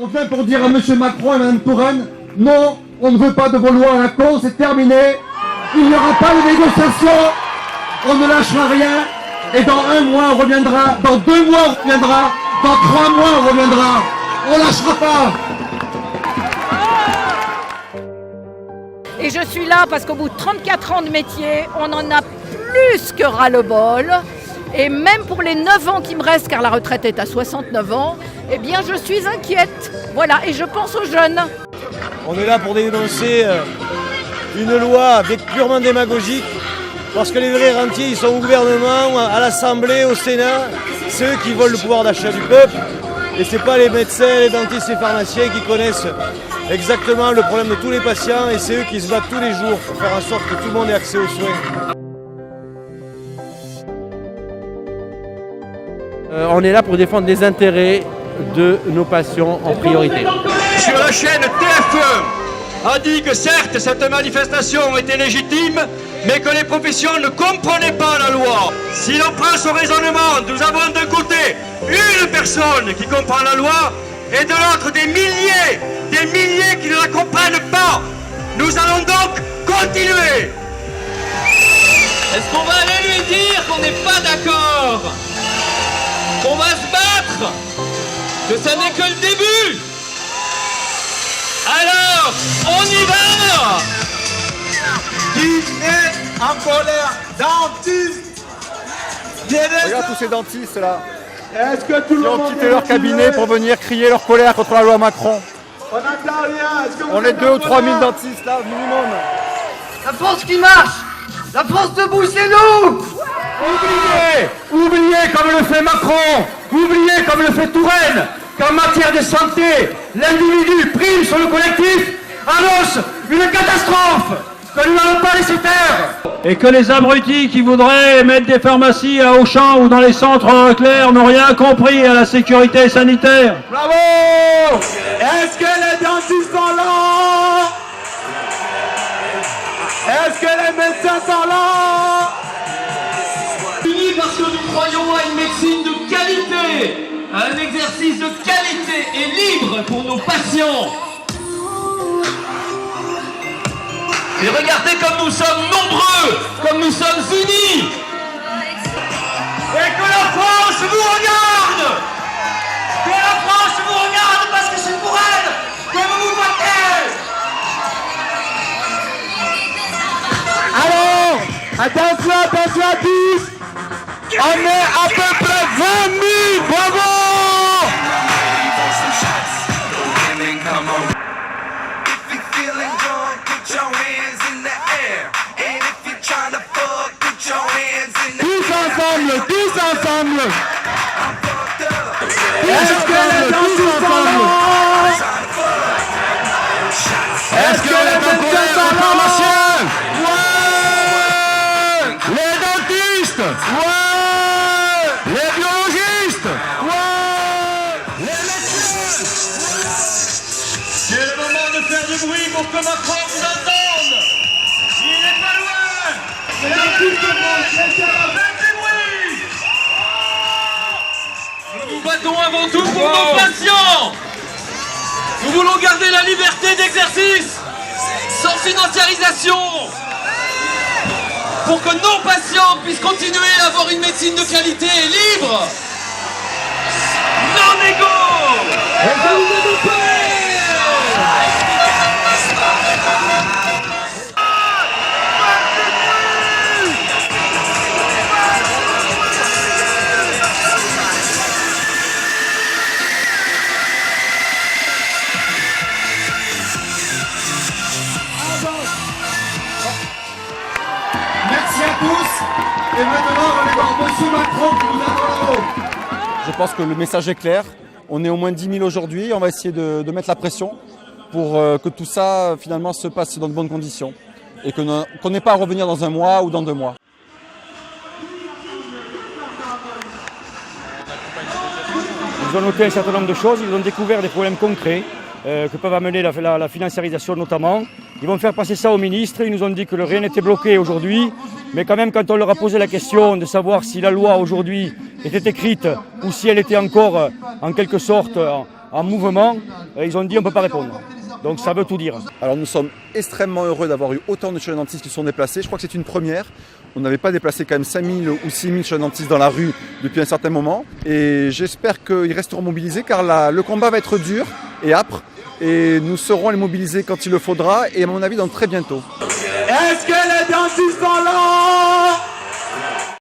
Enfin, pour dire à M. Macron et Mme Touraine, non, on ne veut pas de vos lois à la con, c'est terminé. Il n'y aura pas de négociation, on ne lâchera rien. Et dans 1 mois, on reviendra. Dans 2 mois, on reviendra. Dans 3 mois, on reviendra. On lâchera pas. Et je suis là parce qu'au bout de 34 ans de métier, on en a plus que ras-le-bol. Et même pour les 9 ans qui me restent, car la retraite est à 69 ans, eh bien je suis inquiète. Voilà, et je pense aux jeunes. On est là pour dénoncer une loi purement démagogique, parce que les vrais rentiers, ils sont au gouvernement, à l'Assemblée, au Sénat. C'est eux qui volent le pouvoir d'achat du peuple. Et c'est pas les médecins, les dentistes et pharmaciens qui connaissent exactement le problème de tous les patients. Et c'est eux qui se battent tous les jours pour faire en sorte que tout le monde ait accès aux soins. On est là pour défendre les intérêts de nos patients en priorité. Sur la chaîne TF1 a dit que certes cette manifestation était légitime, mais que les professions ne comprenaient pas la loi. Si l'on prend ce raisonnement, nous avons d'un côté une personne qui comprend la loi et de l'autre des milliers qui ne la comprennent pas. Nous allons donc continuer. Est-ce qu'on va aller lui dire qu'on n'est pas d'accord? Qu'on va se battre? Que ça n'est que le début? Alors, on y va! Qui est en colère? Dentiste! Regarde tous ces dentistes là. Est-ce que tout le monde ont quitté leur cabinet pour venir crier leur colère contre la loi Macron? On n'entend rien. Est-ce que on est 2 ou 3 000 dentistes là, minimum. La France qui marche! La France debout, c'est nous! Oubliez comme le fait Macron, oubliez comme le fait Touraine, qu'en matière de santé, l'individu prime sur le collectif, annonce une catastrophe que nous n'allons pas laisser faire. Et que les abrutis qui voudraient mettre des pharmacies à Auchan ou dans les centres Leclerc n'ont rien compris à la sécurité sanitaire. Bravo! Est-ce que les dentistes sont là? Est-ce que les médecins sont là? Unis parce que nous croyons à une médecine de qualité, à un exercice de qualité et libre pour nos patients. Et regardez comme nous sommes nombreux, comme nous sommes unis. Et que la France vous regarde! Que la France vous regarde parce que c'est pour elle que vous vous battez! Alors, attention à tous! On est à peu près 20 000, bravo! Tous ensemble! Est-ce que les dentistes sont là? Est-ce que les médecins sont là? Ouais! Les dentistes! Ouais! Les biologistes! Ouais! Les médecins! C'est le moment de faire du bruit pour que Macron vous entende! Il n'est pas loin! Les dentistes faites du bruit! Nous nous battons avant tout pour nos patients. Nous voulons garder la liberté d'exercice sans financiarisation pour que nos patients puissent continuer à avoir une médecine de qualité et libre. Non égo. Merci à tous. Et maintenant, on va aller voir M. Macron qui nous attend là-haut. Je pense que le message est clair. On est au moins 10 000 aujourd'hui. On va essayer de mettre la pression pour que tout ça finalement se passe dans de bonnes conditions. Et qu'on n'ait pas à revenir dans 1 mois ou dans 2 mois. Ils ont noté un certain nombre de choses, ils ont découvert des problèmes concrets que peuvent amener la financiarisation notamment. Ils vont faire passer ça au ministre, ils nous ont dit que rien n'était bloqué aujourd'hui, mais quand même quand on leur a posé la question de savoir si la loi aujourd'hui était écrite ou si elle était encore en quelque sorte en mouvement, ils ont dit on ne peut pas répondre. Donc ça veut tout dire. Alors nous sommes extrêmement heureux d'avoir eu autant de chirurgiens-dentistes qui sont déplacés. Je crois que c'est une première. On n'avait pas déplacé quand même 5000 ou 6000 chirurgiens-dentistes dans la rue depuis un certain moment. Et j'espère qu'ils resteront mobilisés car le combat va être dur et âpre. Et nous serons les mobiliser quand il le faudra et à mon avis dans très bientôt. Est-ce que les dentistes sont là?